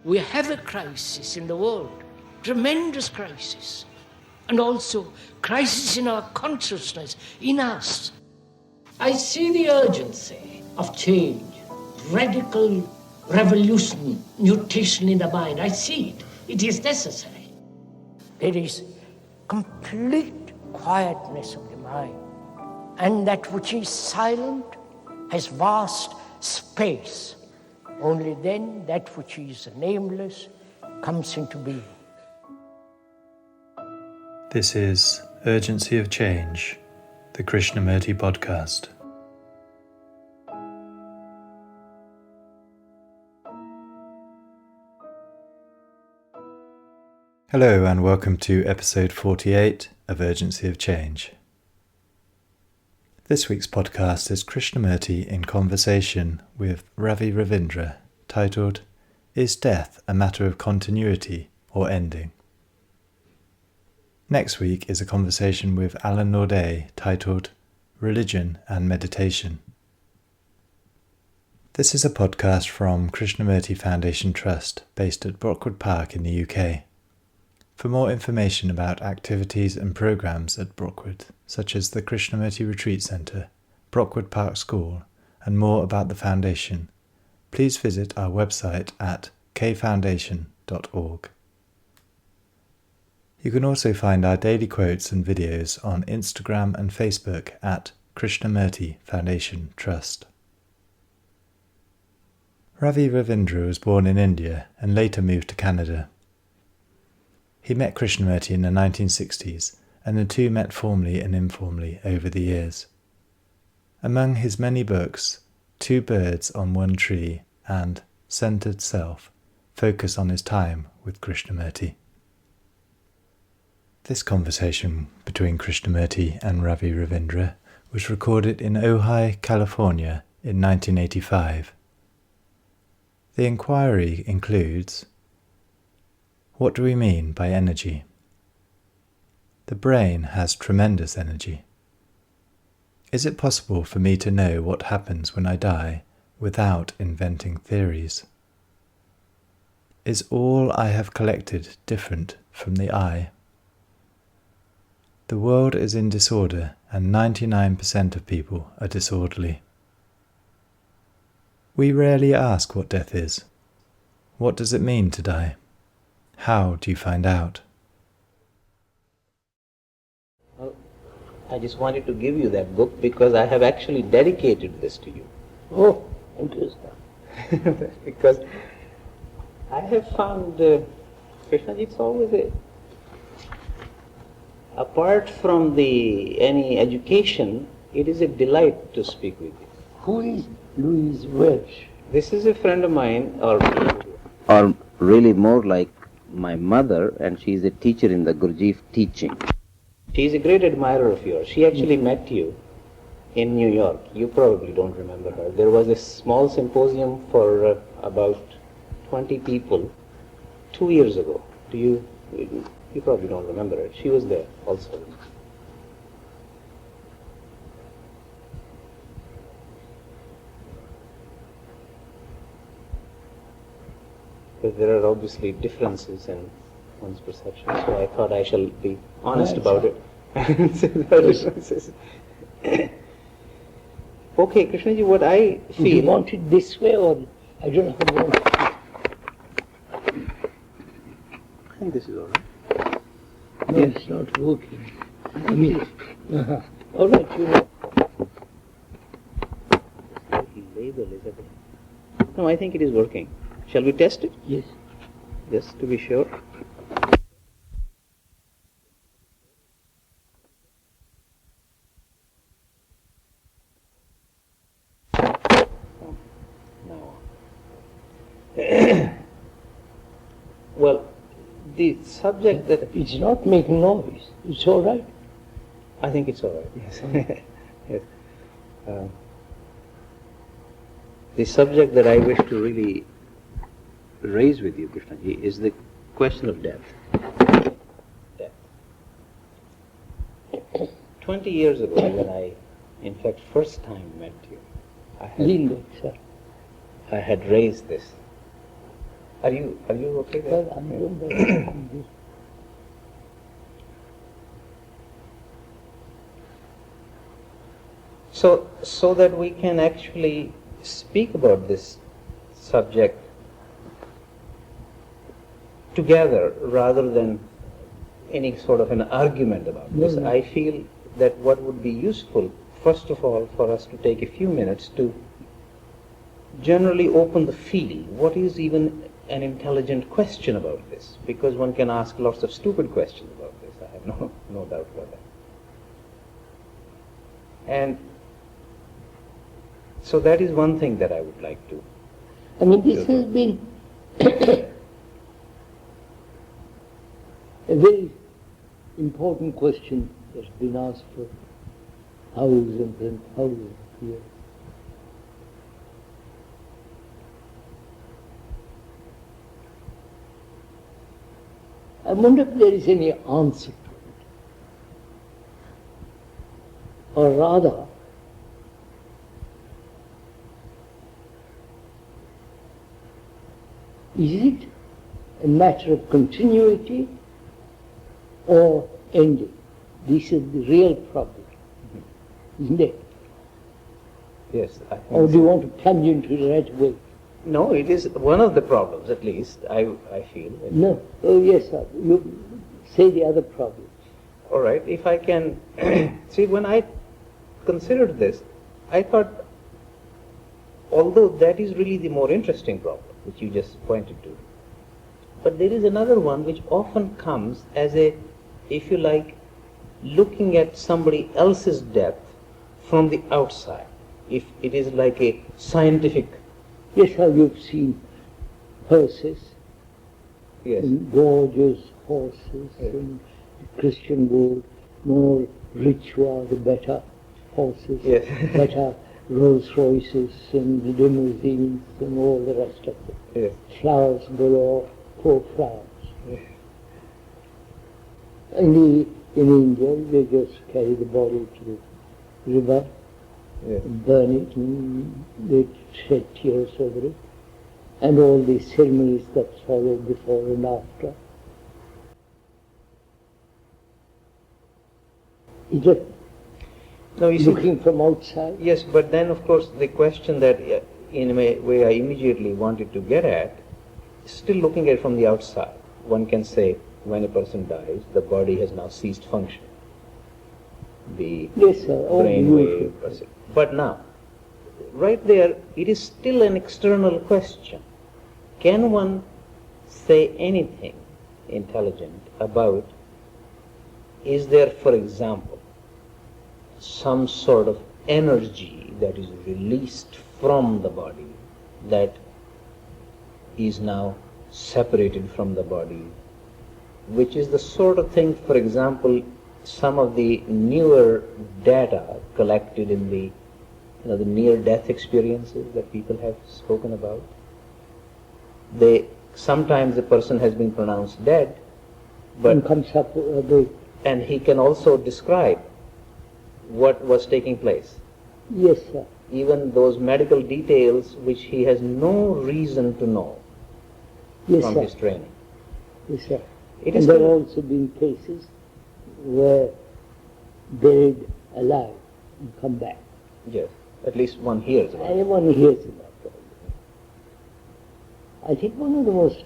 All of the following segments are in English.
We have a crisis in the world, tremendous crisis, and also crisis in our consciousness, in us. I see the urgency of change, radical revolution, mutation in the mind. I see it. It is necessary. There is complete quietness of the mind, and that which is silent has vast space. Only then that which is nameless comes into being. This is Urgency of Change, the Krishnamurti podcast. Hello and welcome to episode 48 of Urgency of Change. This week's podcast is Krishnamurti in conversation with Ravi Ravindra, titled, Is Death a Matter of Continuity or Ending? Next week is a conversation with Alan Ojai, titled, Religion and Meditation. This is a podcast from Krishnamurti Foundation Trust, based at Brockwood Park in the UK. For more information about activities and programs at Brockwood, such as the Krishnamurti Retreat Centre, Brockwood Park School, and more about the Foundation, please visit our website at kfoundation.org. You can also find our daily quotes and videos on Instagram and Facebook at Krishnamurti Foundation Trust. Ravi Ravindra was born in India and later moved to Canada. He met Krishnamurti in the 1960s, and the two met formally and informally over the years. Among his many books, Two Birds on One Tree and Centered Self focus on his time with Krishnamurti. This conversation between Krishnamurti and Ravi Ravindra was recorded in Ojai, California in 1985. The inquiry includes: what do we mean by energy? The brain has tremendous energy. Is it possible for me to know what happens when I die without inventing theories? Is all I have collected different from the I? The world is in disorder, and 99% of people are disorderly. We rarely ask what death is. What does it mean to die? How do you find out? Well, I just wanted to give you that book because I have actually dedicated this to you. Oh, interesting. Because I have found, Krishnaji, it's always apart from any education, it is a delight to speak with you. Who is Louise Welsh? This is a friend of mine, or really more like my mother, and she's a teacher in the Gurdjieff teaching. She's a great admirer of yours. She actually met you in New York. You probably don't remember her. There was a small symposium for about 20 people 2 years ago. You probably don't remember it. She was there also. But there are obviously differences in one's perception, so I thought I shall be honest about it. There are differences. Okay, Krishnaji, what I feel... Do you want it this way, or I don't know how you want it? I think this is all right. No, yes. It's not working. I mean, all right, you know. Label is everything. No, I think it is working. Shall we test it? Yes. Just to be sure. No. Well, the subject that... It's not making noise. It's all right. I think it's all right, yes. Yes. The subject that I wish to really raise with you, Krishnaji, is the question of death. Death. 20 years ago, when I, in fact, first time met you, I had raised this Are you okay there? Well, I'm doing better. So that we can actually speak about this subject together rather than any sort of an argument about this. No. I feel that what would be useful, first of all, for us to take a few minutes to generally open the field. What is even an intelligent question about this? Because one can ask lots of stupid questions about this. I have no doubt about that. And so that is one thing that I would like to. I mean, this has been a very important question that's been asked for thousands and thousands of years. I wonder if there is any answer to it. Or rather, is it a matter of continuity or ending? This is the real problem, isn't it? Yes, I think Or do you want to plunge into it right away? No, it is one of the problems, at least, I feel. No. Oh, yes, sir. You say the other problem. All right, if I can... See, when I considered this, I thought, although that is really the more interesting problem, which you just pointed to, but there is another one which often comes as a, if you like, looking at somebody else's death from the outside. If it is like a scientific... Yes, sir, you've seen hearses, Yes. and gorgeous horses, Yes. in the Christian world, more rich you are, the better horses, Yes. better Rolls Royces and the limousines and all the rest of it. Yes. Flowers galore, poor flowers. Yes. In India, they just carry the body to the river, Yes. and burn it, and they shed tears over it, and all the ceremonies that follow before and after. Is that No, you see, looking from outside? yes, but then of course the question that in a way I immediately wanted to get at, still looking at it from the outside, one can say when a person dies, the body has now ceased function. The Yes, sir. Oh, brain beautiful. wave. But now, right there, it is still an external question. Can one say anything intelligent about, is there, for example, some sort of energy that is released from the body that is now separated from the body, which is the sort of thing, for example, some of the newer data collected in the the near-death experiences that people have spoken about. Sometimes the person has been pronounced dead, but And comes up the, and he can also describe what was taking place, yes, sir. even those medical details which he has no reason to know Yes, from sir. his training. Yes, sir. It is And there have still- also been cases where buried alive and come back. Yes, at least one hears about it. Anyone hears about that. I think one of the most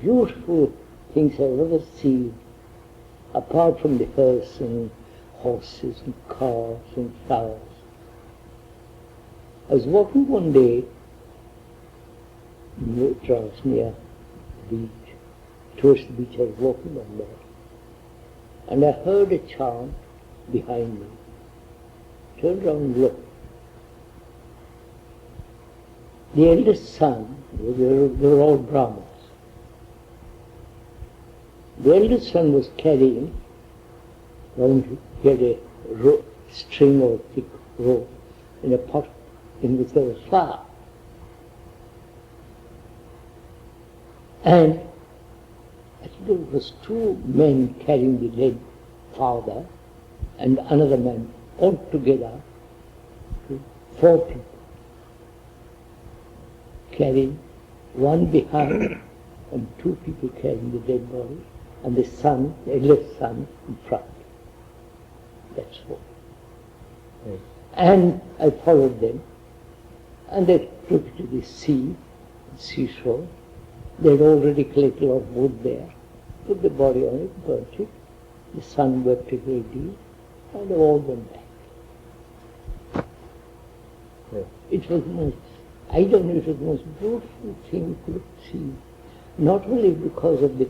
beautiful things I've ever seen, apart from the hearse and horses and cars and flowers, I was walking one day near the beach, towards the beach. I was walking on there, and I heard a chant behind me. Turned around and looked. The eldest son, they were all Brahmins. The eldest son was carrying, he had a string or thick rope in a pot in which there was flour. And I think there was two men carrying the dead father and another man, all together, 4 people, carrying one behind and two people carrying the dead body, and the son, the eldest son, in front. That's all. Yes. And I followed them, and they took it to the seashore. They had already collected a lot of wood there, put the body on it, burnt it. The son wept a great deal, and they all went back. Yes. It was the most, I don't know, it was the most beautiful thing you could see. Not only because of the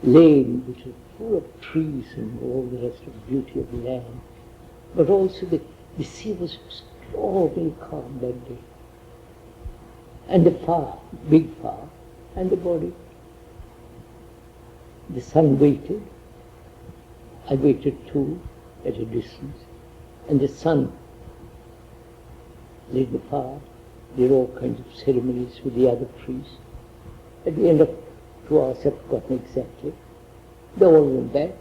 lane, which was full of trees and all the rest of the beauty of the land, but also the sea was extraordinarily calm that day. And the fire, big fire, and the body. The son waited. I waited too, at a distance. And the son lit the fire, did all kinds of ceremonies with the other priests. At the end of 2 hours, I've forgotten exactly, they all went back.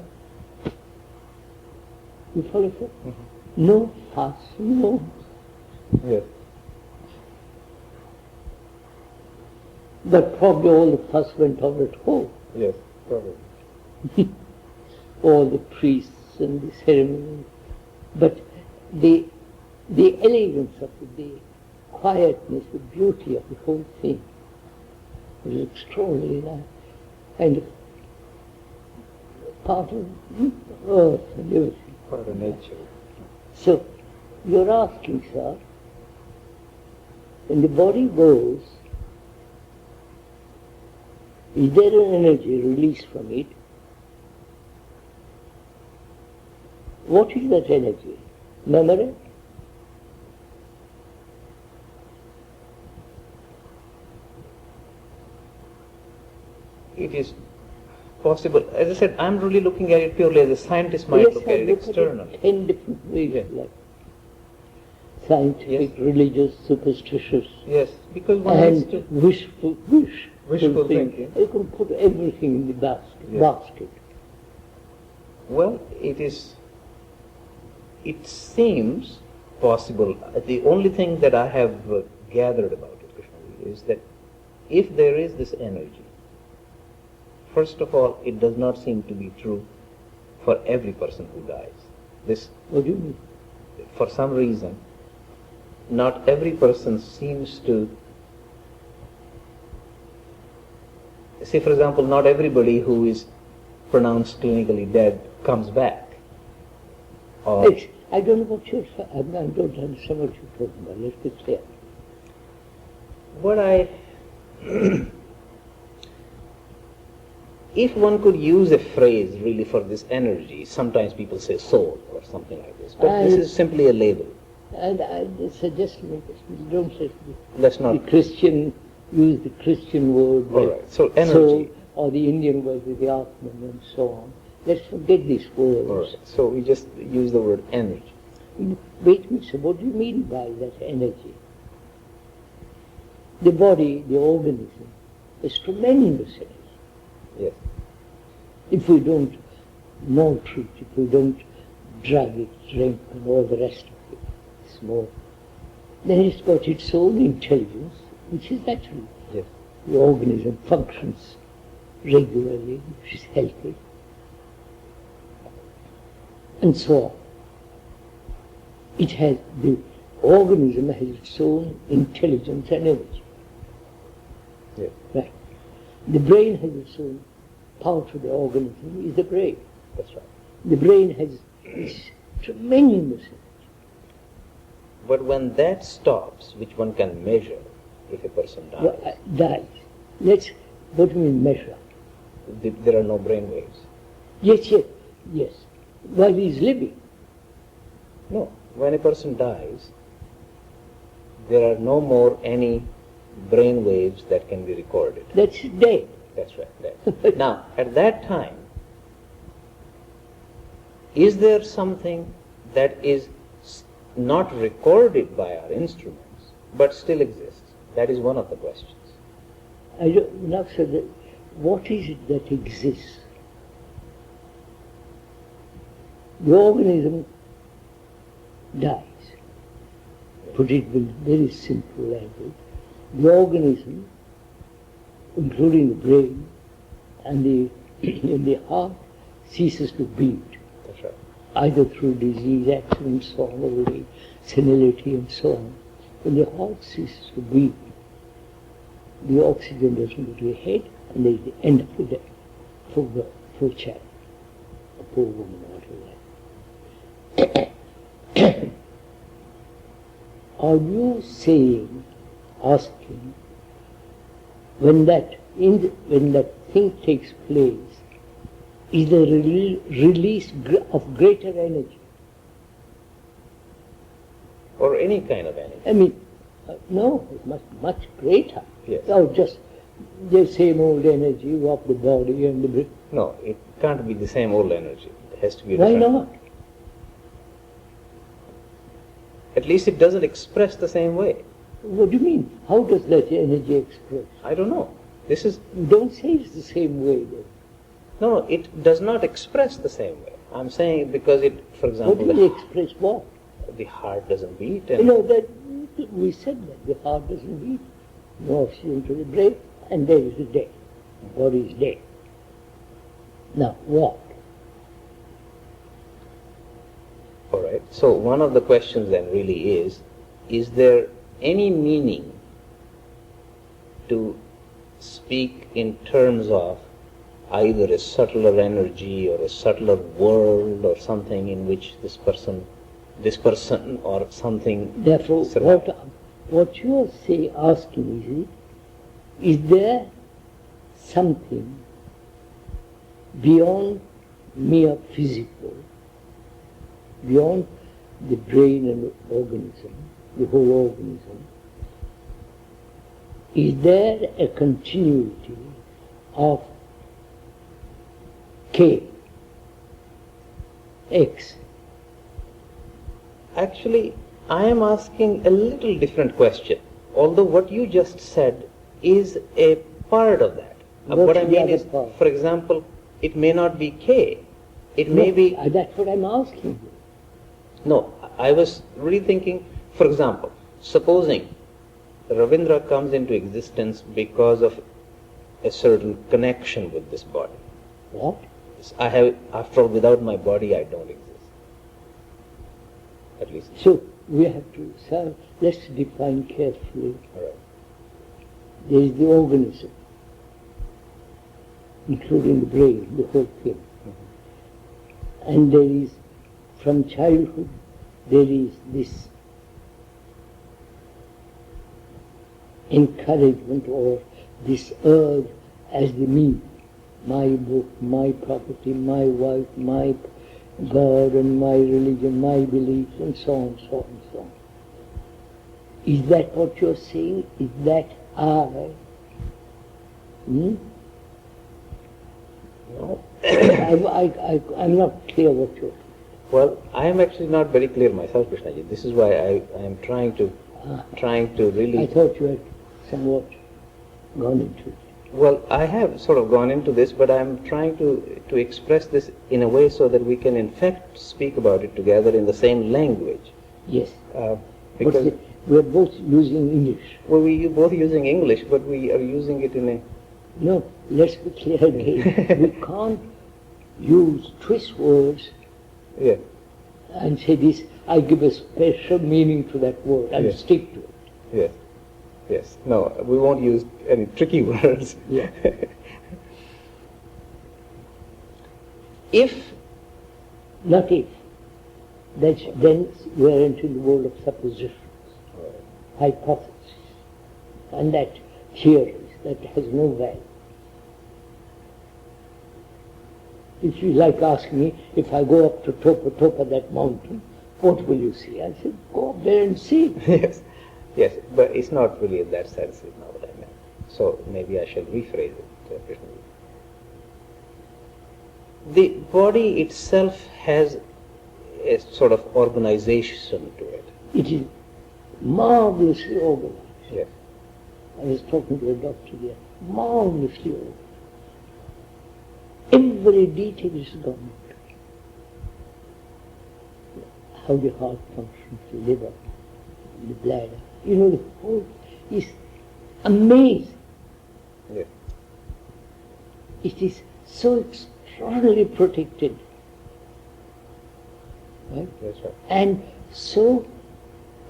You follow it? Mm-hmm. No fuss, no. Yes. But probably all the fuss went on at home. Yes, probably. All the priests and the ceremonies. But the elegance of it, the quietness, the beauty of the whole thing was extraordinary, kind of part of earth and everything. Part of nature. So, you're asking, sir, when the body goes, is there an energy released from it? What is that energy? Memory? It is possible. As I said, I'm really looking at it purely as a scientist might Yes, look I at it look externally. at it 10 different ways, Yes. like scientific, Yes. religious, superstitious, Yes, because one needs and to. wishful thinking. You can put everything in the basket. Well, it seems possible. The only thing that I have gathered about it, Krishnamurti, is that if there is this energy, first of all, it does not seem to be true for every person who dies. This, What do you mean? for some reason, not every person seems to. Say, for example, not everybody who is pronounced clinically dead comes back. Or I don't know what you're saying. I don't understand what you're talking about. Let's be clear. what I, if one could use a phrase really for this energy, sometimes people say soul or something like this, but this is simply a label. And I suggest don't say Let's not. the Christian, use the Christian word, All like right. So energy. soul, or the Indian word with the Atman and so on. Let's forget these words. All right. So we just use the word energy. Wait a minute, so what do you mean by that energy? The body, the organism, is tremendous energy. Yes. If we don't maltreat it, if we don't drug it, drink, and all the rest of it, smoke, then it's got its own intelligence, which is natural. Yes. The organism functions regularly, which is healthy, and so on. The organism has its own intelligence and energy. Yes. Right. The brain has its own power to the organism, is the brain. That's right. The brain has this tremendous energy. But when that stops, which one can measure if a person dies, Dies. What do you mean measure? there are no brain waves. Yes. While he is living. No. When a person dies, there are no more any brain waves that can be recorded. That's dead. That's right. That. Now, at that time, is there something that is not recorded by our instruments, but still exists? That is one of the questions. I don't know, so what is it that exists? The organism dies. Put it with very simple language. The organism including the brain, and the heart ceases to beat, That's right. either through disease, accident, so on, old age, senility, and so on. When the heart ceases to beat, the oxygen doesn't go to the head, and they end up with a poor child, a poor woman, whatever. Are you saying, asking, when that thing takes place, is there a release of greater energy? Or any kind of energy. I mean, no, it must be much greater. Yes. Or just the same old energy of the body and the brain. No, it can't be the same old energy. It has to be Why different. not? At least it doesn't express the same way. What do you mean? How does that energy express? I don't know. This is... You don't say it's the same way then. No, it does not express the same way. I'm saying because it, for example, What do you express what? the heart doesn't beat You and... know, that we said that the heart doesn't beat, no oxygen to the brain, and there is the dead. The body is dead. Now, what? All right. So one of the questions then really is there any meaning to speak in terms of either a subtler energy or a subtler world or something in which this person or something... Therefore, survives? what you are asking is there something beyond mere physical, beyond the brain and organism, the whole organism? Is there a continuity of K, X? Actually, I am asking a little different question, although what you just said is a part of that. What I What's the mean other is, part? for example, it may not be K. It may be... That's what I'm asking you. No, I was really thinking, for example, supposing Ravindra comes into existence because of a certain connection with this body. What? I have, after all, without my body, I don't exist. At least. So we have to, so let's define carefully. All right. There is the organism, including the brain, the whole thing. And there is, from childhood, there is this encouragement or this urge as the me, my book, my property, my wife, my God and my religion, my beliefs, and so on, so on, so on. Is that what you're saying? Is that I? Hmm? No. I'm not clear what you're saying. Well, I am actually not very clear myself, Krishnaji. This is why I am trying to really... I thought you had somewhat gone into it. Well, I have sort of gone into this, but I'm trying to express this in a way so that we can in fact speak about it together in the same language. Yes. Because we're both using English. well, we both using English, but we are using it in a... No, let's be clear again. We can't use twist words Yeah. and say this, I give a special meaning to that word and Yes. stick to it. Yes. Yes. No, we won't use any tricky words. Yeah. If... Not if. Then we're entering the world of suppositions, hypotheses, and that theories that has no value. If you like asking me, if I go up to top of that mountain, what will you see? I said, go up there and see. Yes. Yes, but it's not really in that sense, is not what I meant. So maybe I shall rephrase it. Krishnaji. The body itself has a sort of organization to it. It is marvelously organized. Yes. I was talking to a doctor there, marvelously organized. Every detail is gone into. How the heart functions, the liver, the bladder. You know, the whole is amazing. Yes. it is so extraordinarily protected, right? That's right. And so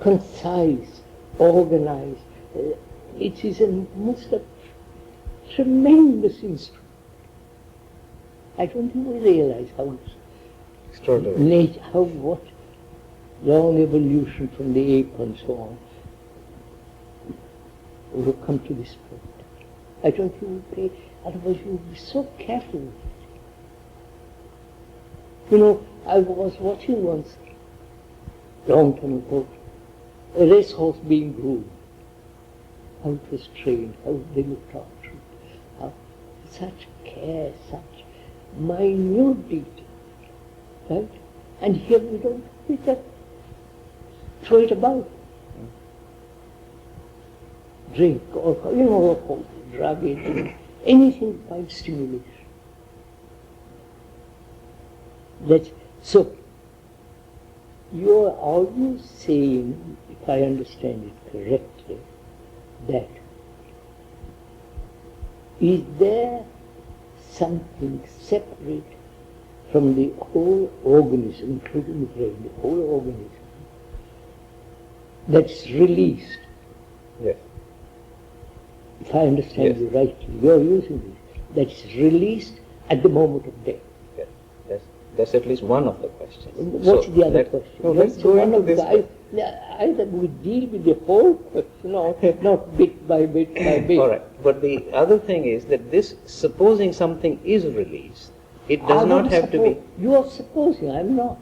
concise, organized. It is a most tremendous instrument. I don't even realize how Extraordinary. what long evolution from the ape and so on will come to this point. I don't even pay, otherwise you would be so careful with it. You know, I was watching once, long time ago, a racehorse being groomed. How it was trained, how they looked after it, how such care, such minute detail, right? And here we don't throw it about. Drink or, or drug it, anything by stimulation. So, you are always saying, if I understand it correctly, that is there something separate from the whole organism, including the brain, the whole organism, that's released? Yes. If I understand Yes. you rightly, you are using this, that's released at the moment of death. Yes. That's at least one of the questions. What's the other question? No, let's That's go one into of this. either we deal with the whole question or not bit by bit by bit. All right. But the other thing is that this, supposing something is released, it does not have to be. You are supposing, I'm not.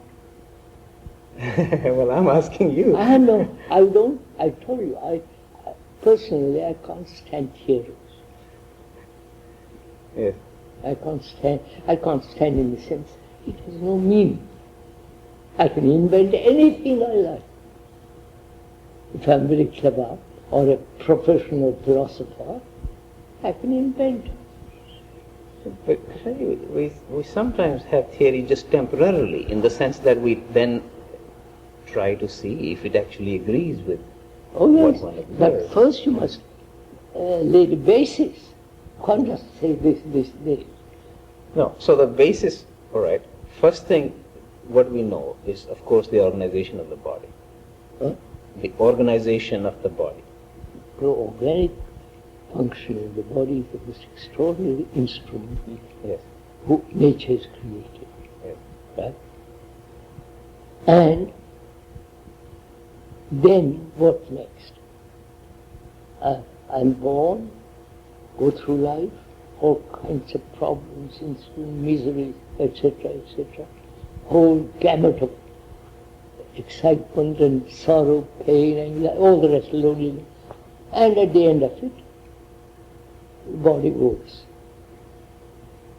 Well, I'm asking you. I know, I don't, I told you, personally, I can't stand theories. Yes. I can't stand in the sense, it has no meaning. I can invent anything I like. If I'm very clever, or a professional philosopher, I can invent. But we sometimes have theory just temporarily, in the sense that we then try to see if it actually agrees with Oh yes, what one but observes. first you must lay the basis. You can't just say this. No, so the basis, all right, first thing what we know is, of course, the organization of the body. Huh? The organization of the body. The organic function of the body is the most extraordinary instrument Yes. who nature has created. Yes. Right? And then what next? I'm born, go through life, all kinds of problems, miseries, etc., etc. Whole gamut of excitement and sorrow, pain, anxiety, all the rest, loneliness. And at the end of it, the body goes.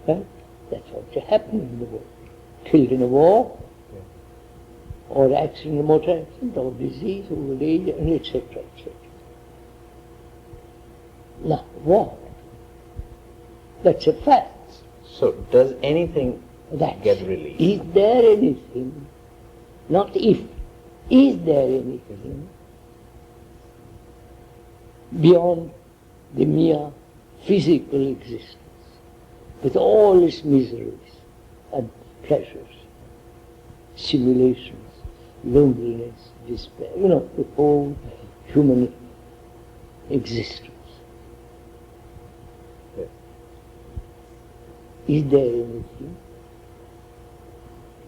Right? That's what happened in the world. Killed in a war, or accident, motor accident, or disease, old age, and etc., etc. Now, what? That's a fact. So does anything That's, get released? is there anything, not if, is there anything beyond the mere physical existence, with all its miseries and pleasures, simulations, loneliness, despair, the whole human existence? Yes. Is there anything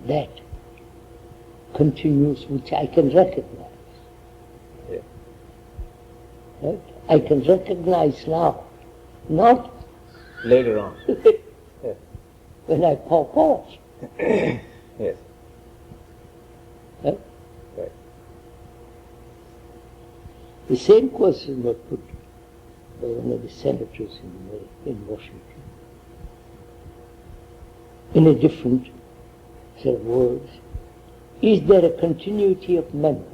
that continues which I can recognize? Yes. Right? I can recognize now, not Later on. Yes. when I pop off. Yes. Right? Right. The same question was put by one of the senators in Washington, in a different set of words. Is there a continuity of memory?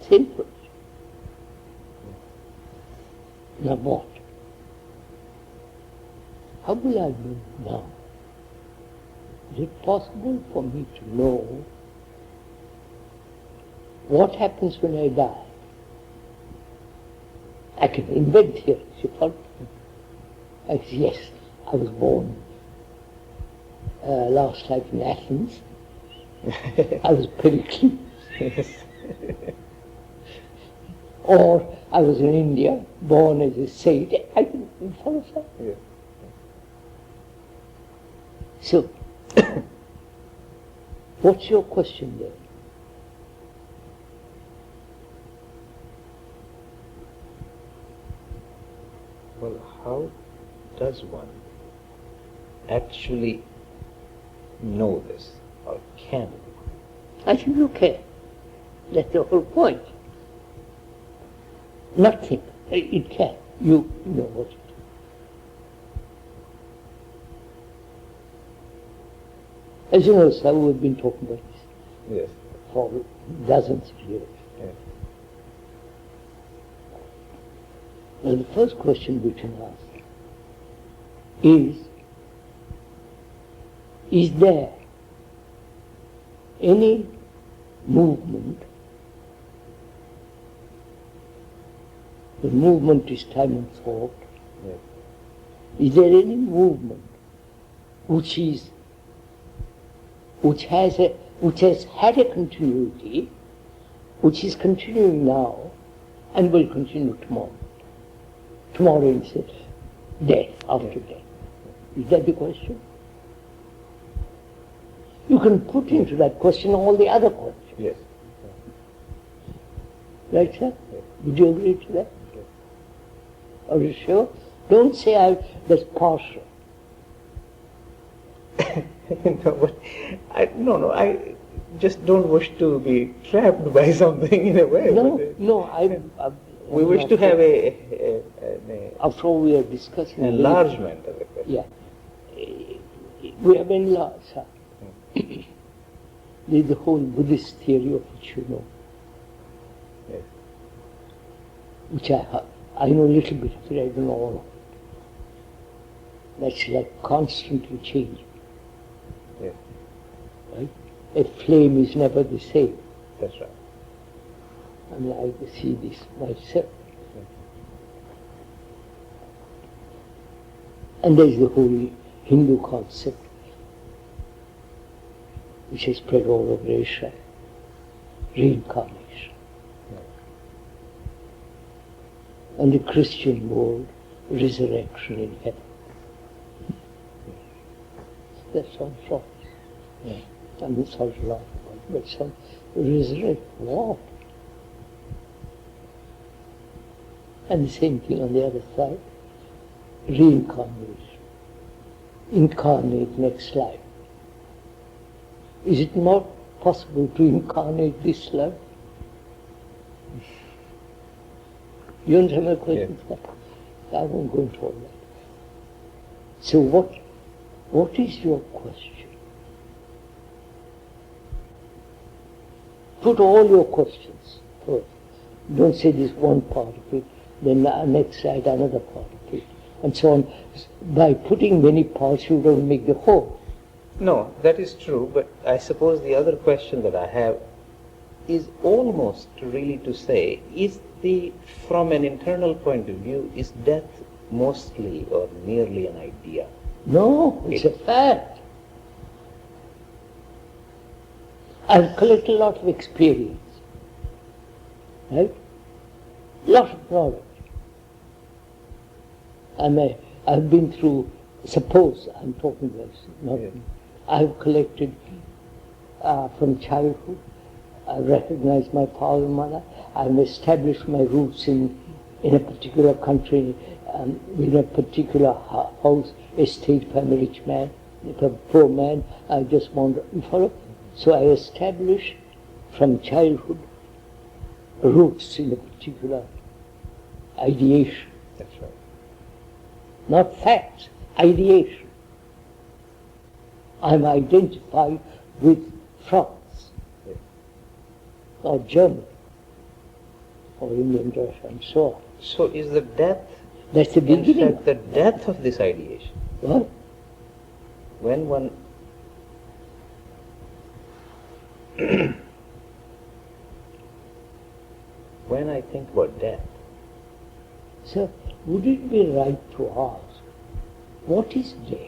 Same question. Now what? How will I know now? Is it possible for me to know what happens when I die? I can invent theories, you follow? I say, yes, I was born last life in Athens. I was Pericles. Or I was in India, born as a sage. I can follow that. Yeah. So, what's your question there? Well, how does one actually know this, or can? I think you can. That's the whole point. Nothing. It can. You know what it is. As you know, sir, we've been talking about this Yes. for dozens of years. Yes. Well, the first question we can ask is there any movement? The movement is time and thought. Yes. Is there any movement which has had a continuity, which is continuing now, and will continue tomorrow? Tomorrow instead death, after death. Is that the question? You can put into that question all the other questions. Yes. Right, sir? Yes. Would you agree to that? Yes. Are you sure? Don't say that's partial. No, but I just don't wish to be trapped by something in a way. We wish to have after all, we are discussing an enlargement of the question. Yeah. We have enlarged, sir. There's the whole Buddhist theory of which you know. Yes. Which I know a little bit of it, I don't know all of it. That's like constantly changing. Yes. Right? A flame is never the same. That's right. I mean, I see this myself. Yes. And there's the whole Hindu concept, which is spread all over Asia, reincarnation. Yes. And the Christian world, resurrection in heaven. That sounds wrong. Yes. I mean, it sounds wrong, but some resurrect what? And the same thing on the other side, reincarnation. Incarnate next life. Is it not possible to incarnate this life? You understand my question? Yes. I won't go into all that. So what is your question? Put all your questions first. Don't say this one part of it, then the next slide another part of it, and so on. By putting many parts, you don't make the whole. No, that is true, but I suppose the other question that I have is almost really to say, from an internal point of view, is death mostly or merely an idea? No, it's a fact. I've collected a lot of experience, right? Lot of knowledge. I've been through, suppose I'm talking this, not Yes. I've collected from childhood, I've recognized my father and mother, I've established my roots in a particular country, in a particular house, estate, if I'm a rich man, if I'm a poor man, I just want to follow. So I establish from childhood roots in a particular ideation. That's right. Not facts, ideation. I'm identified with France, Yes. or Germany, or Indian, Russia, and so on. So is the death, That's the in beginning. fact, the death of this ideation? What? When one when I think about death, So, would it be right to ask, what is death?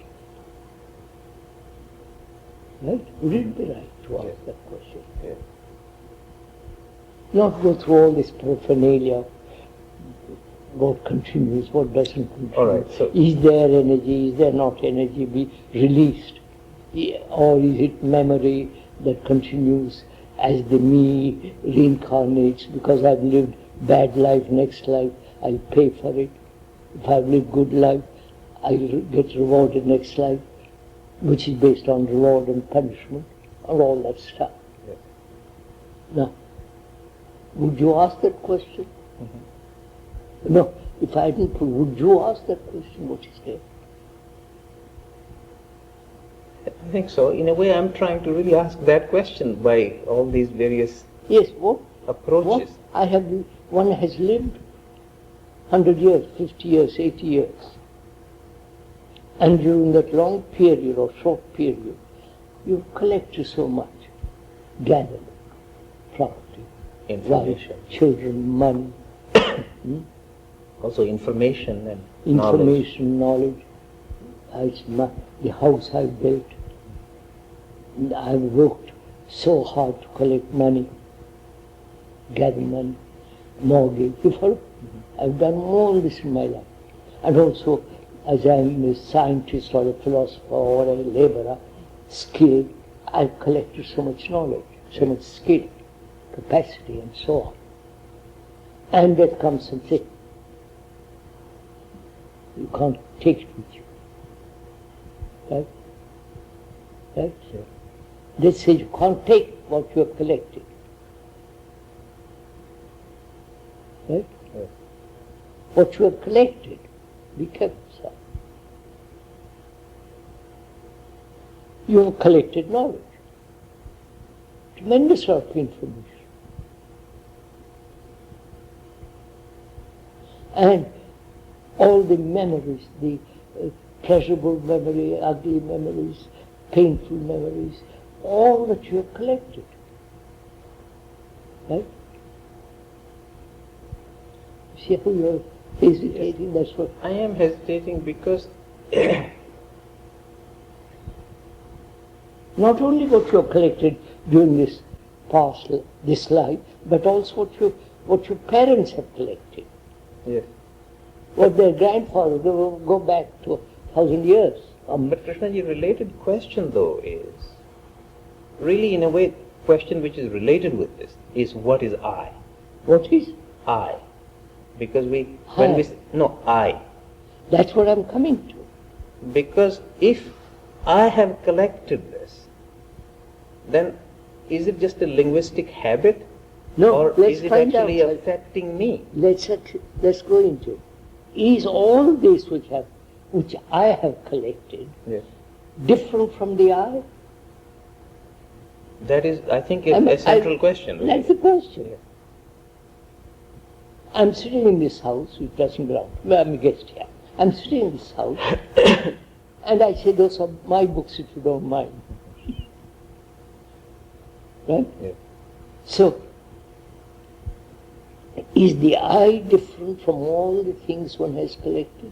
Right? Would it be right to ask that question? Yes. Not go through all this paraphernalia, what continues, what doesn't continue. All right, so is there energy, is there not energy be released? Or is it memory that continues as the me reincarnates because I've lived bad life, next life I'll pay for it. If I've lived good life, I'll get rewarded next life, which is based on reward and punishment, and all that stuff. Yes. Now, would you ask that question? Mm-hmm. No, if I didn't, would you ask that question, what is there? I think so. In a way, I'm trying to really ask that question by all these various Yes, what? approaches. What? One has lived 100 years, 50 years, 80 years. And during that long period or short period, you've collected so much, gathered property, Information. wife, children, money, Also information and information, knowledge. The house I built, and I've worked so hard to collect money, gather money, mortgage. You've heard? I've done all this in my life. And also, as I'm a scientist or a philosopher or a laborer, skilled, I've collected so much knowledge, so much skill, capacity, and so on. And that comes and says, you can't take it with you. Right? Right? Yes. They say you can't take what you have collected. Right? Yes. What you have collected, be careful, sir. You have collected knowledge. Tremendous amount of information. And all the memories, the pleasurable memory, ugly memories, painful memories, all that you have collected. Right? See how you are hesitating, that's what... I am hesitating because Not only what you have collected during this life, but also what your parents have collected. yes. What their grandfather, they will go back to 1,000 years. But Krishnaji, related question though is, really in a way, question which is related with this is what is I? What is? I. Because I. That's what I'm coming to. Because if I have collected this, then is it just a linguistic habit? No, or let's is it find actually out. affecting me? Let's go into it. Is all this which I have collected Yes. different from the I? That is, I think, a central question. That's the question. Yes. I'm sitting in this house, which doesn't belong to me, I'm a guest here. I'm sitting in this house, and I say, those are my books if you don't mind. Right? Yes. So, is the I different from all the things one has collected?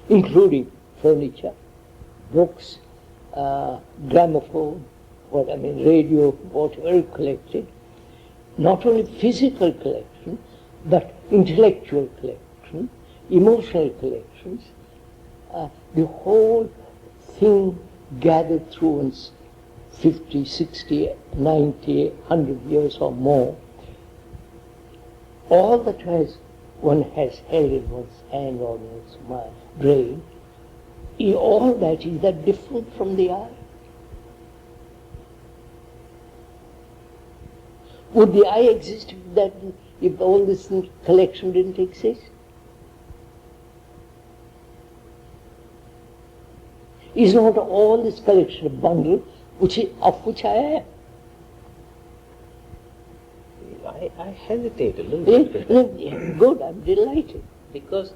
Including furniture, books, gramophone, radio, whatever collected. Not only physical collection, but intellectual collection, emotional collections. The whole thing gathered through one's 50, 60, 90, 100 years or more. All that one has held in one's hand or in one's brain, all that, is that different from the I? Would the I exist if all this collection didn't exist? Is not all this collection a bundle of which I am? I hesitate a little bit. Good, I'm delighted. Because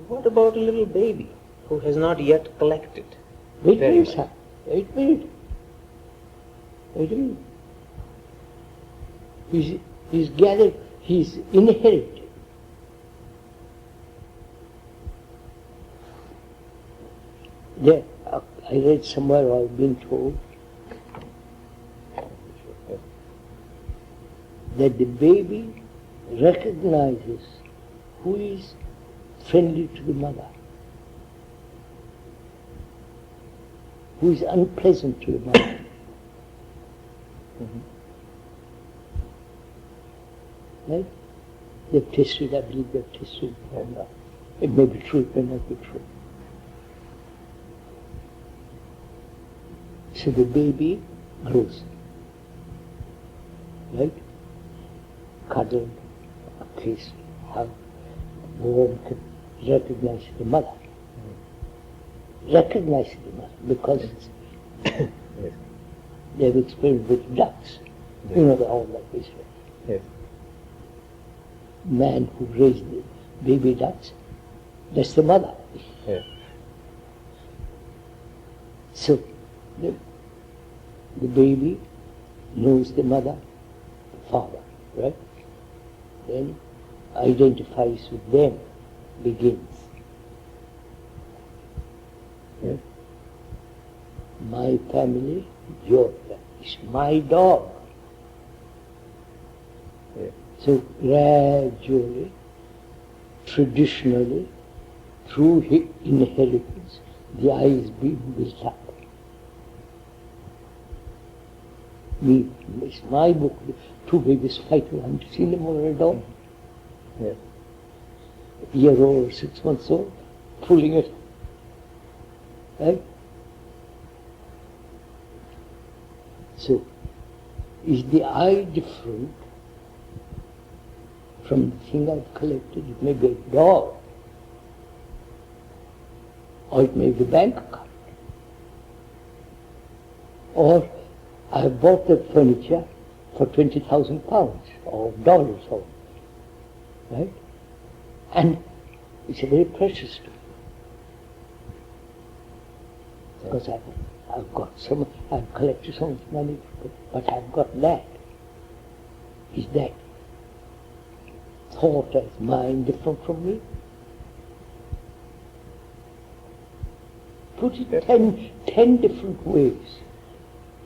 what about a little baby who has not yet collected? Wait a very minute, much? sir. Wait a minute. Wait a minute. He's gathered, he's inherited There, I read somewhere, I've been told, that the baby recognizes who is friendly to the mother, who is unpleasant to the mother. Right? They've tested, I believe they've tested. It may be true, it may not be true. So the baby grows, right? Cuddled, kissed, hugged, warm, recognize the mother. Recognize the mother because they've experienced with ducks. You know, they're all like this. Yes. Man who raised the baby ducks, that's the mother. Yes. So the baby knows the mother, the father, right? Then identifies with them, begins. Right? My family, your family, is my dog. Yeah. So gradually, traditionally, through inheritance, the I is being built up. It's my book. Two babies fighting. Haven't you seen them already? Dog? Yes. Year-old, 6 months old, pulling it. Right? So, is the I different from the thing I've collected? It may be a dog, or it may be a bank account, or I have bought that furniture for £20,000 or dollars, or right, and it's a very precious to me because I've collected so much money, but I've got that. Is that thought as mine different from me? Put it 10 different ways.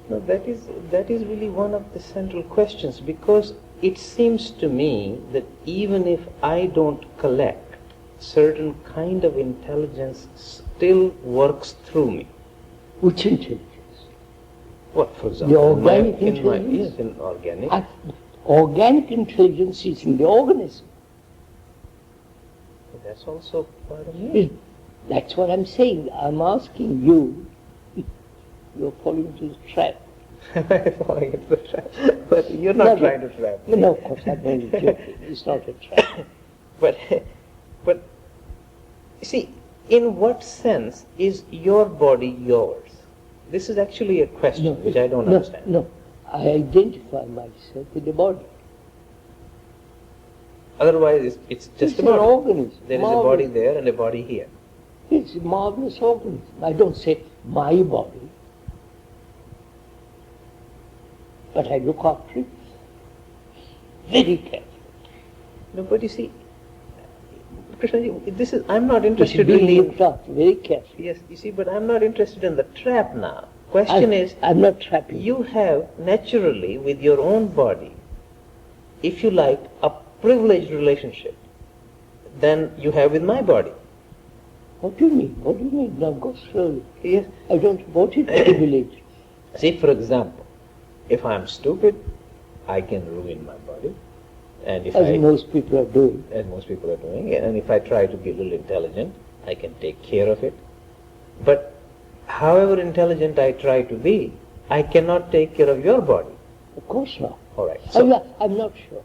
No, that is really one of the central questions, because it seems to me that even if I don't collect, certain kind of intelligence still works through me. Which intelligence? What, for example? The organic intelligence? Yes, in organic. Organic intelligence is in the organism. That's also part of me. That's what I'm saying. I'm asking you, you're falling into the trap. I'm falling into the trap. But you're not trying to trap me. No, of course, I'm only joking. It's not a trap. But see, in what sense is your body yours? This is actually a question which I don't understand. No, I identify myself with the body. Otherwise, it's just a an body. organism. There is a body there and a body here. It's a marvelous organism. I don't say my body, but I look after it very carefully. No, but you see, Krishna, I'm not interested in being the... looked after very carefully. Yes, you see, but I'm not interested in the trap now. Question is, I'm not trapping you have naturally with your own body, if you like, a privileged relationship than you have with my body. What do you mean? What do you mean? Now go slowly. Yes. I don't want it privilege. See, for example, if I'm stupid, I can ruin my body. And if As most people are doing. As most people are doing. And if I try to be a little intelligent, I can take care of it. But however intelligent I try to be, I cannot take care of your body. Of course not. All right. So, I'm not sure.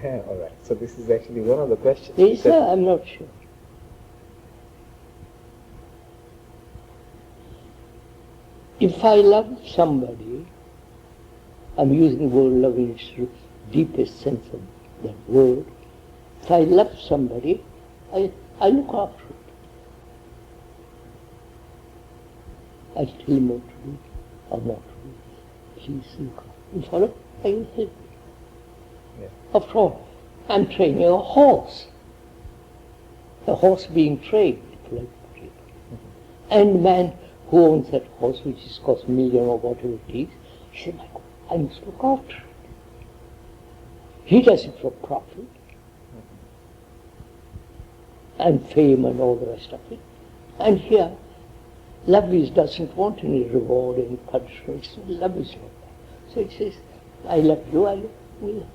all right. So this is actually one of the questions. Yes, sir, I'm not sure. If I love somebody, I'm using the word love in its deepest sense of that word. If I love somebody, I look after it. I tell him what to do or not to do. Please look after it. You follow? I will help you. Yeah. After all, I'm training a horse. A horse being trained, like And the man who owns that house, which is cost $1 million or whatever it is, he said, my God, I must look after it. He does it for profit and fame and all the rest of it. And here, Lovelace doesn't want any reward, any punishment. Lovelace not that. So he says, I love you, I will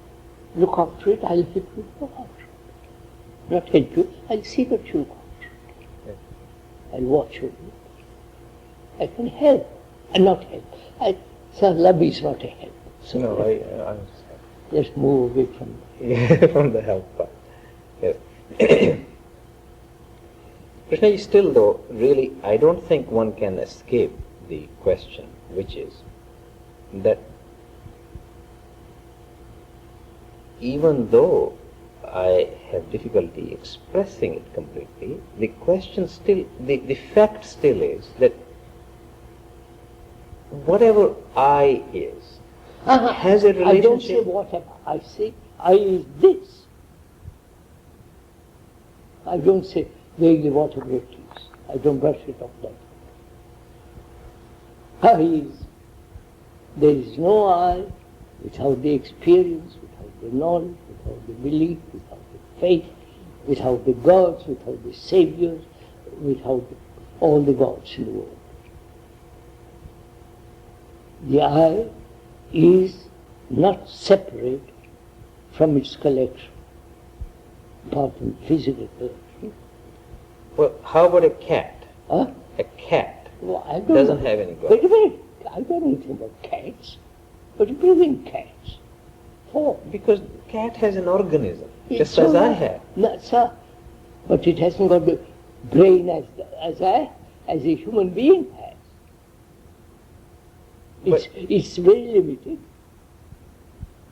look after it, I'll help you look after it. Not help you, I'll see that you look after it. Yes. I'll watch you. I can help, and not help. So love is not a help. So No, I understand. let's move away from From the help part. Yes. Krishna, still though, really, I don't think one can escape the question, which is that even though I have difficulty expressing it completely, the question still, the fact still is that whatever I is, has a relationship. I don't say whatever. I say I is this. I don't say vaguely whatever it is. I don't brush it off like that. I is. There is no I without the experience, without the knowledge, without the belief, without the faith, without the gods, without the saviors, without all the gods in the world. The I is not separate from its collection, apart from physical collection. Well, how about a cat? Huh? A cat Well, I don't doesn't know. have any God. Wait a minute. I don't know anything about cats. What do you mean cats? For? Because cat has an organism, It's just as I all right. have. No, sir. But it hasn't got the brain as a human being has. It's very limited.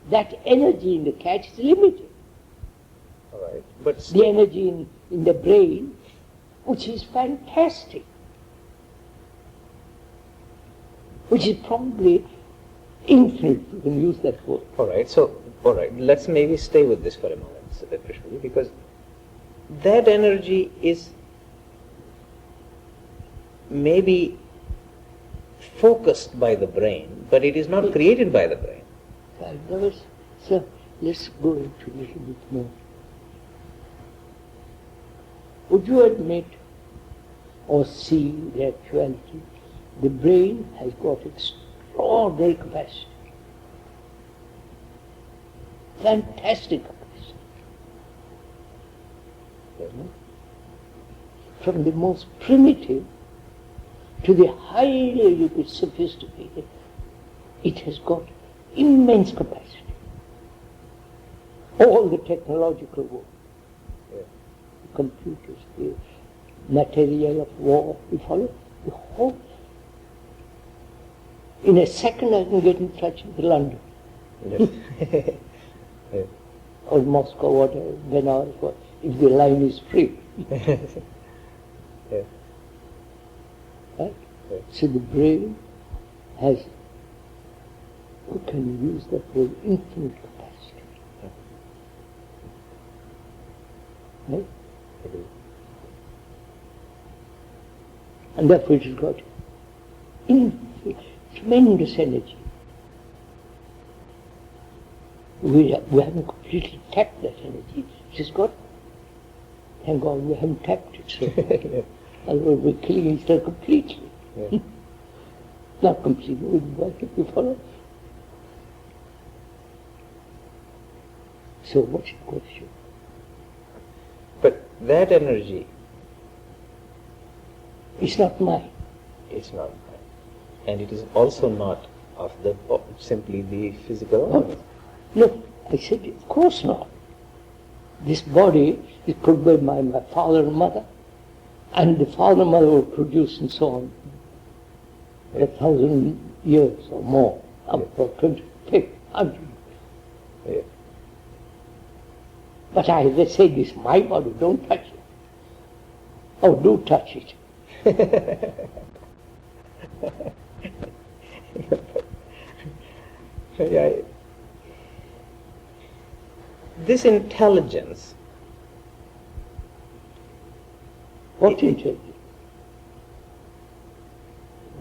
That energy in the cat is limited. All right, but The still, energy in the brain, which is fantastic, which is probably infinite, you can use that word. all right, let's maybe stay with this for a moment, Krishna, because that energy is maybe focused by the brain, but it is not created by the brain. So let's go into a little bit more. Would you admit or see the actuality? The brain has got extraordinary capacity, fantastic capacity. From the most primitive to the highly sophisticated, it has got immense capacity. All the technological work, the computers, the material of war, you follow? The whole. In a second I can get in touch with London. Yes. Yes. Or Moscow, whatever, Benares, if the line is free. Yes. Right? Yes. So the brain has, we can use that word, infinite capacity. Right? And therefore it has got infinite, tremendous energy. We haven't completely tapped that energy. It has got, thank God we haven't tapped it. So Yes. otherwise we're killing each other completely. Yes. Not completely, you follow? So what's the question? But that energy It's not mine. is not mine. And it is also not of the simply the physical organism. No, I said, of course not. This body is put by my father and mother, and the father and mother will produce and so on for 1,000 years or more, up for 100. Yes. But they say, this is my body, don't touch it. Oh, do touch it. Yeah. This intelligence, What intelligence?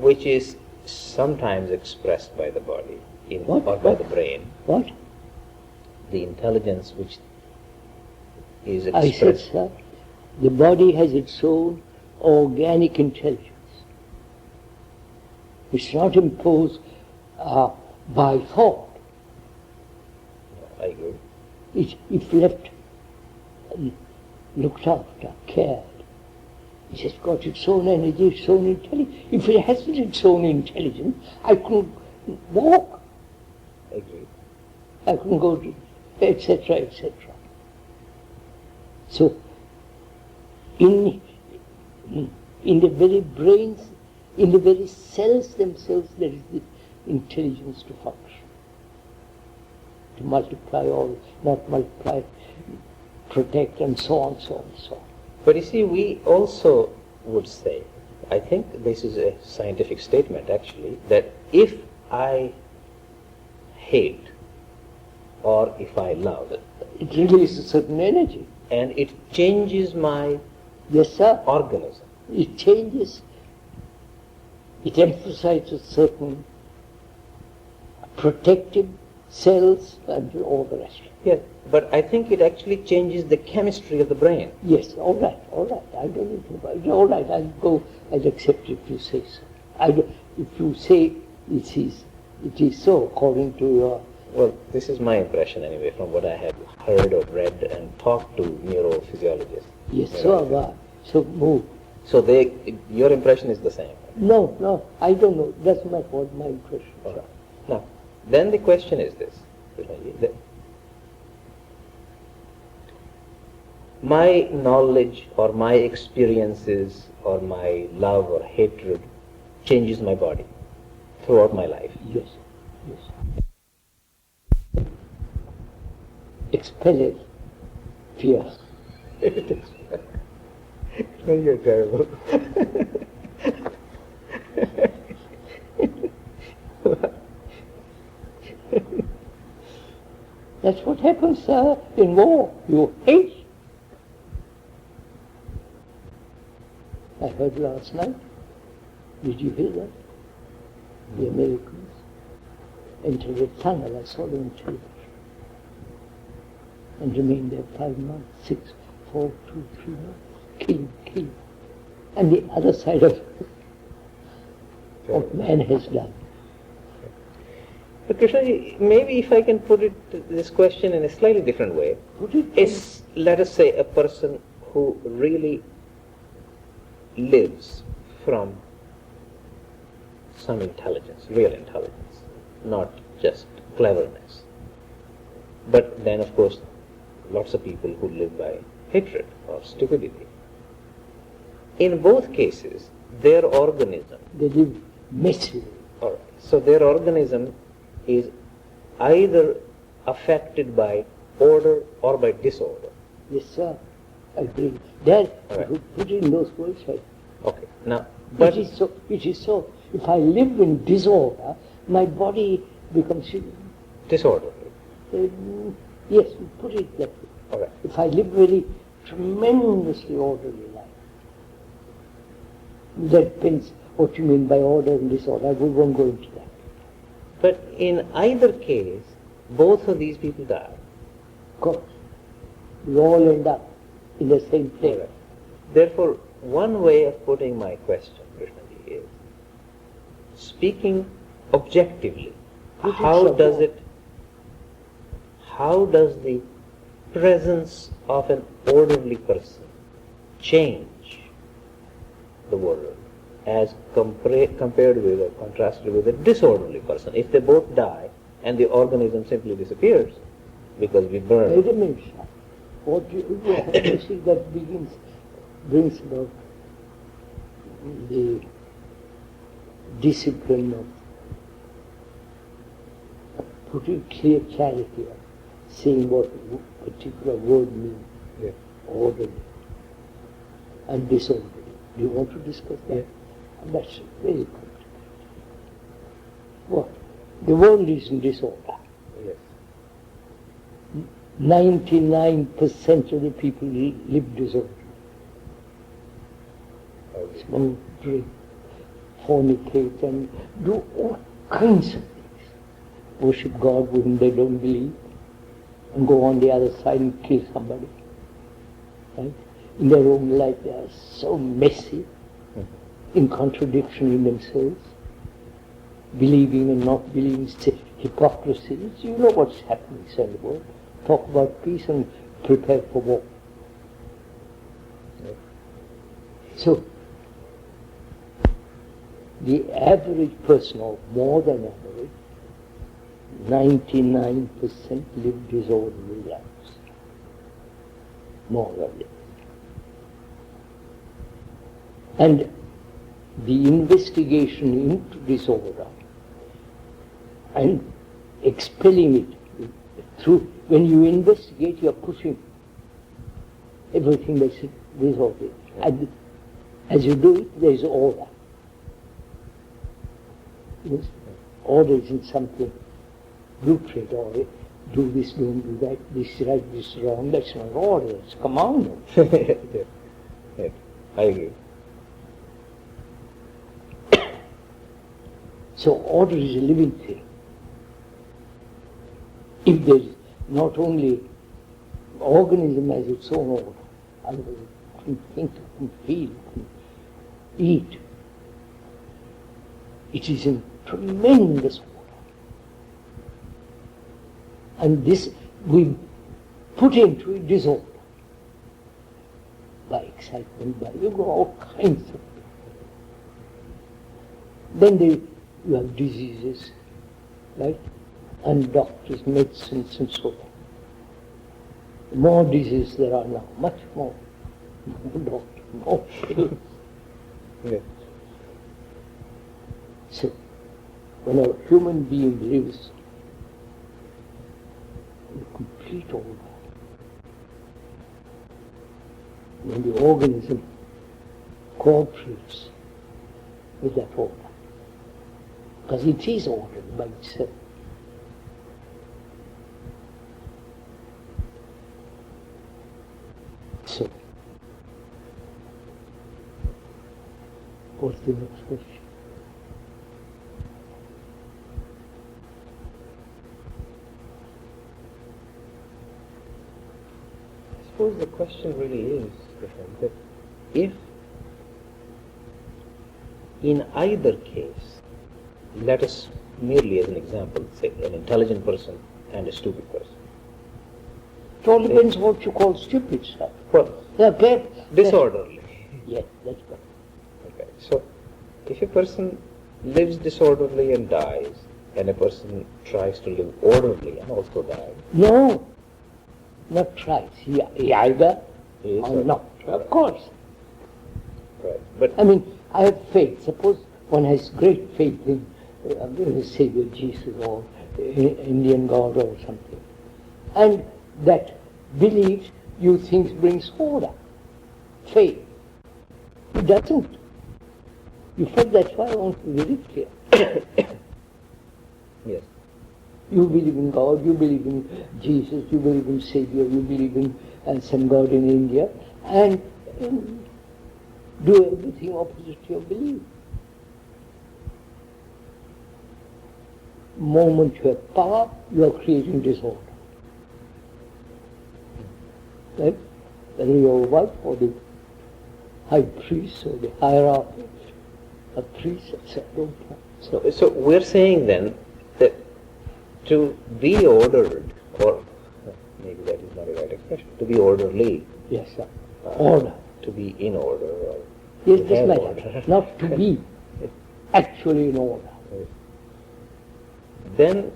which is sometimes expressed by the body or by the brain. What? The intelligence which is I said, expressed. sir, the body has its own organic intelligence. It's not imposed by thought. I agree. If left, looked after, cared, it has got its own energy, its own intelligence. If it hasn't its own intelligence, I couldn't walk. I agree. I couldn't go to, etc., etc. So, in the very brains, in the very cells themselves, there is the intelligence to function, to multiply or not multiply, protect, and so on, so on, so on. But you see, we also would say, I think this is a scientific statement actually, that if I hate or if I love, It releases a certain energy. and it changes my Yes, sir. organism. It changes. It emphasizes certain protective cells and all the rest. Yes, but I think it actually changes the chemistry of the brain. Yes, all right. I don't need to about it. All right, I'll accept if you say so. If you say it is so according to your... Well, this is my impression anyway, from what I have heard or read and talked to neurophysiologists. Yes, so have I. So move. So your impression is the same. No, I don't know. Doesn't matter what my impression is. All right. Now, then the question is this. that my knowledge or my experiences or my love or hatred changes my body throughout my life. Yes. Expel fear. You're terrible. That's what happens in war. You hate. I heard last night. Did you hear that? The Americans entered a tunnel. I saw them on television. And remained there 5 months, 6, 4, 2, 3 months. Killing. And the other side of what man has done. But Krishna, maybe if I can put this question in a slightly different way, is, let us say, a person who really lives from some intelligence, real intelligence, not just cleverness. But then, of course, lots of people who live by hatred or stupidity. In both cases, their organism... They live messily. All right. So their organism is either affected by order or by disorder. Yes, sir. I agree. That, Right. if you put it in those words, right. Okay. Now, but It is so. If I live in disorder, my body becomes... disorder. yes, you put it that way. All right. If I live very tremendously orderly life, that depends what you mean by order and disorder. We won't go into that. But in either case, both of these people die. Of course. We all end up in the same place. All right. Therefore, one way of putting my question, Krishnaji, is speaking objectively. Put it How so does far. it? How does the presence of an orderly person change the world as compared with or contrasted with a disorderly person? If they both die and the organism simply disappears because we burn. Wait a minute, sir. What you see that brings about the discipline of putting clear clarity of saying what a particular word means. Yeah. Orderly and disorderly. Do you want to discuss that? Yeah. And that's very complicated. What? The world is in disorder. Yes. 99% of the people live disorderly. Smoke, drink, fornicate and do all kinds of things. Worship God whom they don't believe and go on the other side and kill somebody. Right? In their own life they are so messy, in contradiction in themselves, believing and not believing, hypocrisies. You know what's happening in the world. Talk about peace and prepare for war. So, the average person, or more than average, 99% live disorderly lives. More or less. And the investigation into disorder and expelling it through, when you investigate, you're pushing everything that's disorderly. And as you do it, there's order. Yes? Order isn't something blueprint, or do this, don't do that, this is right, this is wrong. That's not order, it's commandment. Yeah, I agree. So order is a living thing. If there is not only organism has its own order, otherwise it can think, it can feel, it can eat. It is in tremendous order. And this we put into it disorder. By excitement, by all kinds of things. Then you have diseases, right? And doctors, medicines and so on. More diseases there are now, much more. More doctors, more pills. Yeah. So, when a human being lives in complete order, when the organism cooperates with that order, because it is ordered by itself. So, what's the next question? I suppose the question really is that if in either case, let us merely as an example say an intelligent person and a stupid person. It all depends what you call stupid stuff. Well, disorderly. Yes, that's right. Okay. So, if a person lives disorderly and dies, and a person tries to live orderly and also dies. No, not tries. He either Is or not. Of course. Right. But I mean, I have faith. Suppose one has great faith in the Savior Jesus or Indian God or something, and that belief you think brings order, faith. It doesn't. You felt that's why I want to be very clear. yes. You believe in God, you believe in Jesus, you believe in Savior, you believe in some God in India, and do everything opposite to your belief. Moment you have power, you are creating disorder. Right? Whether your wife or the high priest or the hierarchy, a priest, etc. So we're saying then that to be ordered, or maybe that is not a right expression, to be orderly. Yes, sir. Order. To be in order. Or Yes, to just have like order. that. Not to be actually in order. Then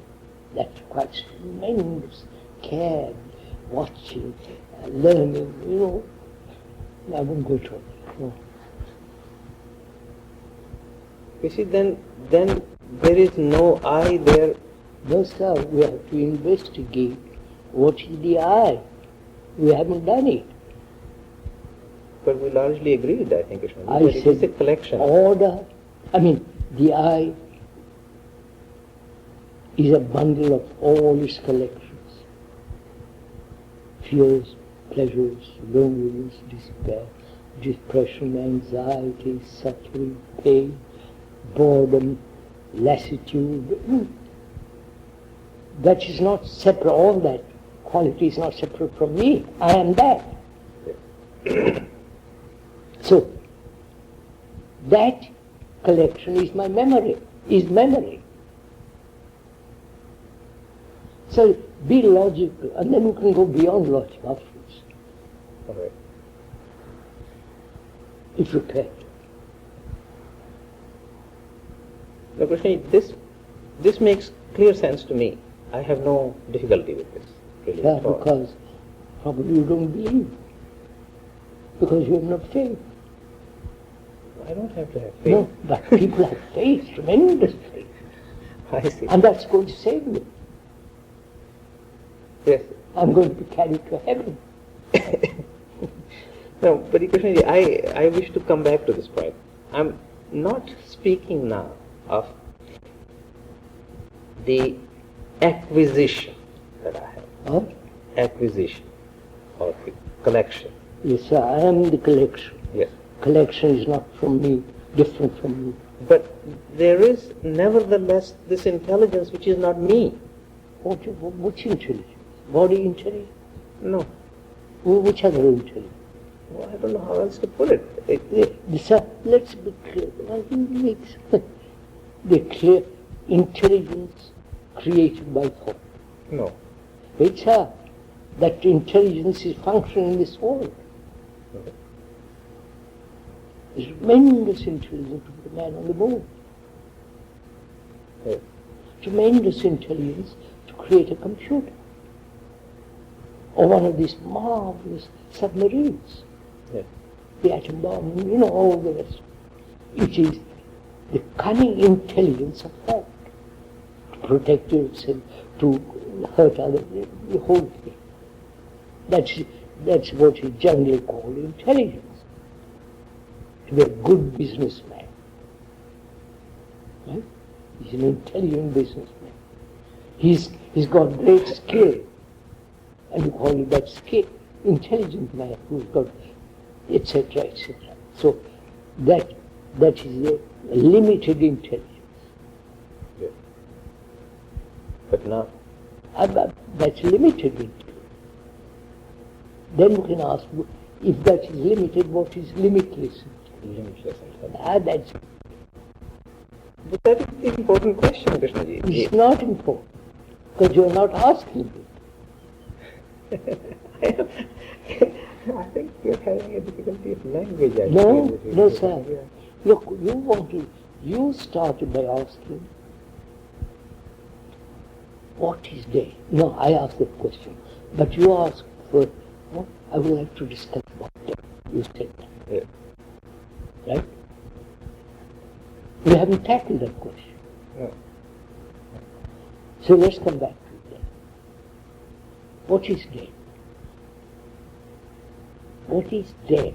That requires tremendous care, watching, learning, I won't go to it. No. you see, then there is no I there. No, sir, we have to investigate what is the I. We haven't done it. But we largely agreed, I think, I that it is a said collection. order, the I is a bundle of all its collections. Fears, pleasures, loneliness, despair, depression, anxiety, suffering, pain, boredom, lassitude. That is not separate, all that quality is not separate from me. I am that. So, that collection is my memory, So, be logical, and then you can go beyond logic afterwards. All right. If you can. Now, Krishna, this makes clear sense to me. I have no difficulty with this, really. Yeah, at all. because probably you don't believe. Because you have no faith. I don't have to have faith. No, but people have faith, tremendous faith. I see. And that's going to save me. Yes. I'm going to be carried to heaven. No, but Krishna, I wish to come back to this point. I'm not speaking now of the acquisition that I have. Huh? Acquisition or the collection. Yes, sir, I am the collection. Yes. Collection is not from me, different from me. But there is nevertheless this intelligence which is not me. Which intelligence? Body intelligence? No. Which other intelligence? Well, I don't know how else to put it. Sir, let's be clear. I think it makes the clear intelligence created by thought. No. It's that intelligence is functioning in this world. Okay. There's tremendous intelligence to put a man on the moon. Yes. Tremendous intelligence to create a computer. Or one of these marvelous submarines. Yes. The atom bomb, all the rest. It is the cunning intelligence of thought to protect yourself, to hurt others, the whole thing. That's what is generally called intelligence. To be a good businessman. Right? He's an intelligent businessman. He's got great skill. And you call it that skill, intelligent man who's got, etc., etc. So that is a limited intelligence. Yes. But now, that's limited intelligence. Then you can ask, if that is limited, what is limitless? limitless intelligence. That's But that is the important question, Krishnaji. it's not important, because you're not asking it. I think you're having a difficulty of language. I No, feel, no, with sir. Yeah. Look, you started by asking, what is day? No, I asked that question. But you asked for, I would like to discuss about day. You said that. Yes. Right? We haven't tackled that question. No. So let's come back to day. What is day? What is day?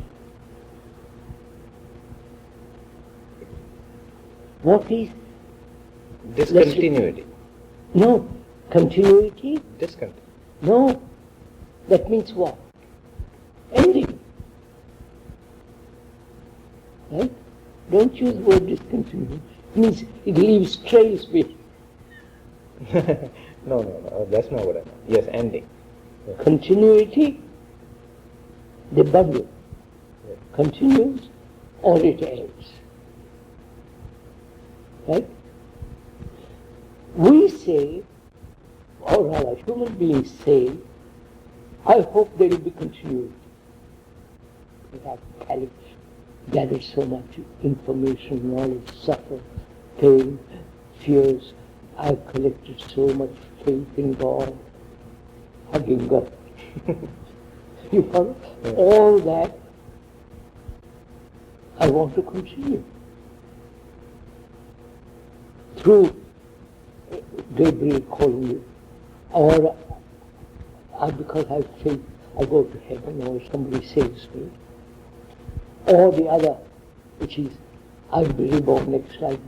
What is... Discontinuity. No. Continuity? Discontinuity. No. That means what? Ending. Right? Don't use the word discontinuity. It means it leaves trails behind. No, that's not what I meant. Yes, ending. Yes. Continuity, the bundle Yes. continues or it ends. Right? We say, or rather human beings say, I hope there will be continuity. We have gathered so much information, knowledge, suffer, pain, fears. I've collected so much faith in God, hugging God. You follow? Yeah. All that I want to continue. Through Gabriel calling me, or because I have faith, I go to heaven, or somebody saves me. Or the other, which is, I'll be reborn next life.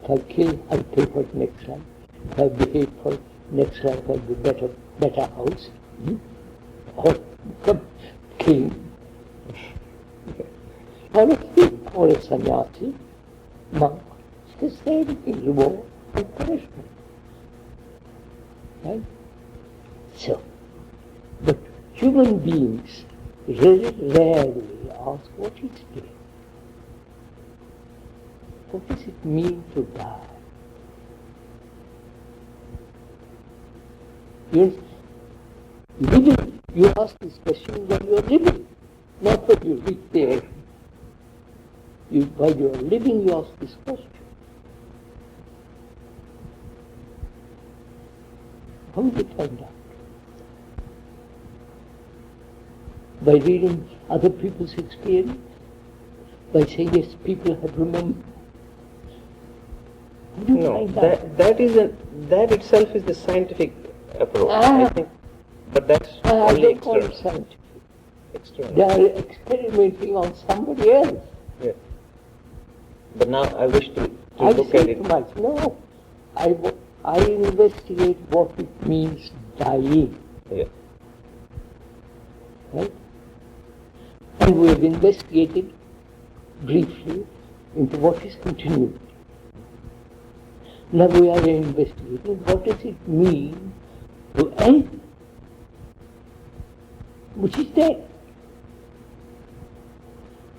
If I kill, I'll pay for it next life. If I behave for it, next life I'll be better house. Or become king. Or a sannyasi. monk. It's the same thing, reward and punishment. Right? So, but human beings very rarely ask what is death. What does it mean to die? Yes, living, you ask this question when you are living, not when you reach there. While you are living, you ask this question. How do you find out? By reading other people's experience? By saying, yes, people have remembered? How do you find out? That itself is the scientific approach, I think. But that's I only don't call it external. scientific. External. They are experimenting on somebody else. Yeah. But now I wish to I look say at to it. myself, no, I investigate what it means dying. Yeah. Right? And we have investigated briefly into what is continuity. Now we are investigating what does it mean to end, which is death.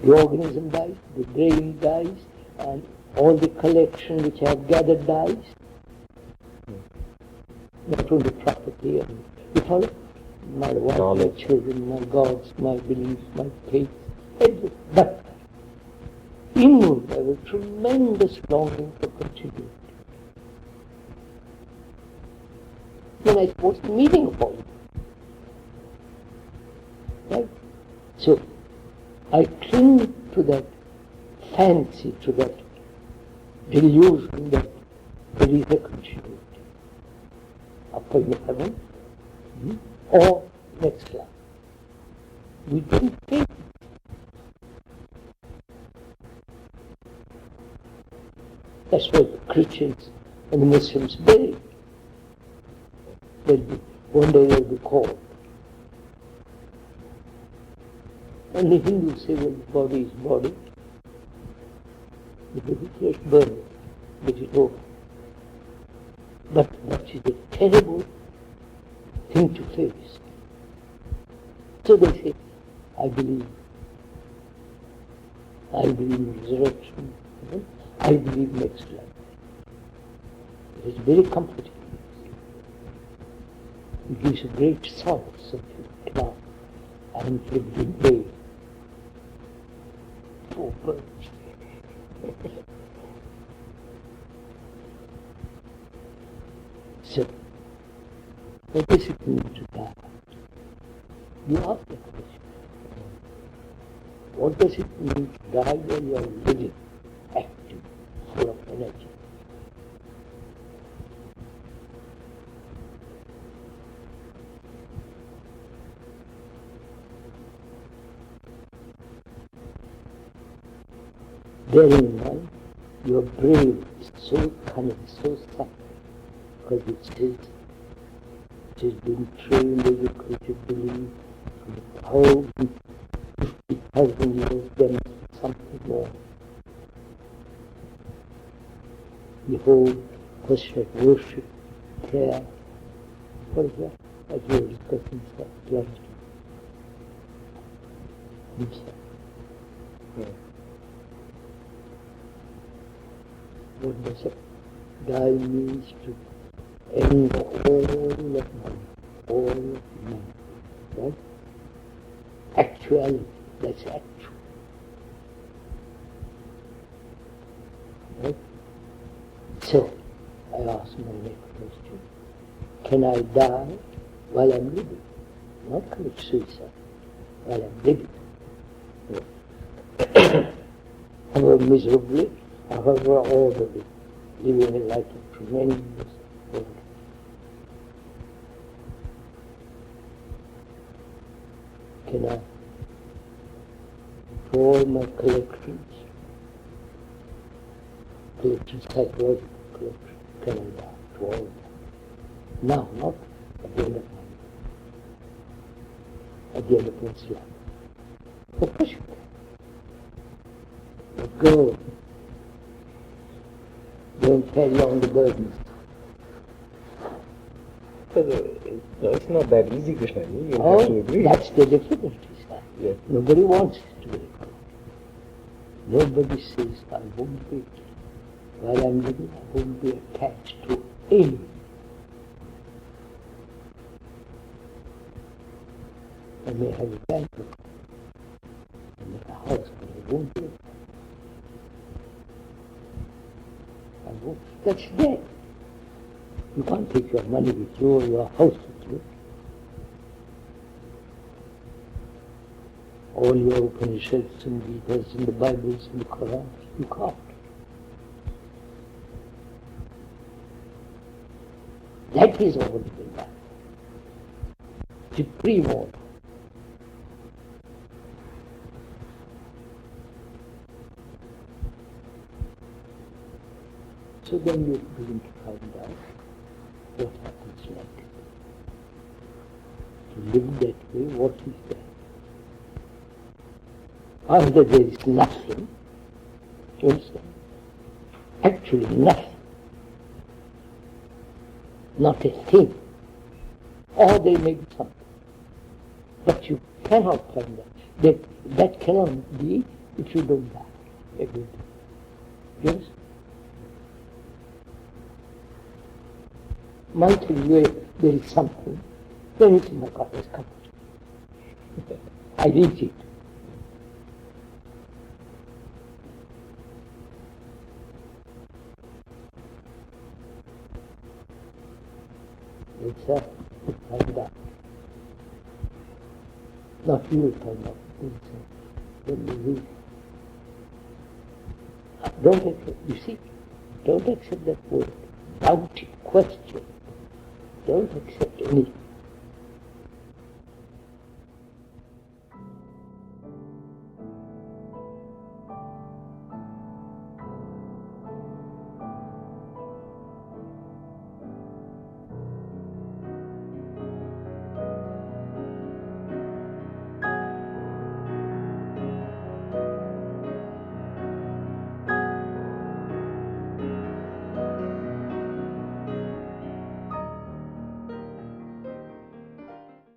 The organism dies, the brain dies, and all the collection which I have gathered dies. Not only property, and you follow? My wife, Knowledge. my children, my gods, my beliefs, my faith, everything. But inward I have a tremendous longing for continuity. Then I say, what's the meaning of all this? Right? So I cling to that fancy, to that delusion that there is a continuity. Up in heaven, or next life. We don't think. That's why the Christians and the Muslims believe. One day they'll be called. And the Hindus say, well, the body is body. The body is just burn it, get it over. But that is a terrible thing to face. So they say, I believe in resurrection, I believe next life. It is very comforting. It gives a great solace of cloud and flipping day. Poor birds. So, what does it mean to die? You ask that question. What does it mean to die when you are living, active, full of energy? Bearing in mind, your brain is so cunning, so subtle, because it has been trained, educated, believed, from 50,000 years, there must be something more. The whole question of worship, prayer, for example, as we were discussing last himself. What does it die means to end all of mind, right? Actuality, that's actual. Right? So, I ask my next question, can I die while I'm living? Not commit suicide, while I'm living. However miserably, however orderly, living a life of tremendous order. Can I, for all my collections, psychological collections, can I die to all of them? Now, not at the end of my life, at the end of one's life. Of course you can. But go don't carry on the burdens. No, it's not that easy, Krishna. You have Oh, to agree. that's the difficulty, sir. Yes. Nobody wants it to be recorded. Nobody says, I won't be, while I'm living, I won't be attached to any. I may have a bank account, I may have a house, but I won't be. I won't. That's dead. You can't take your money with you or your house with you. All your Upanishads and Vedas and the Bibles and the Quran, you can't. That is all in life. Supreme order. So then you begin to find out what happens next. To live that way, what is that? After there is nothing, you understand? Actually nothing. Not a thing. Or there may be something. But you cannot find that. That cannot be if you don't die every day. You understand? Mentally there is something, then it's in the Goddess cupboard. I reach it. It's a find out. Not you will find out. When you read. Don't accept, you see, don't accept that word. Doubt it, question. Don't accept anything.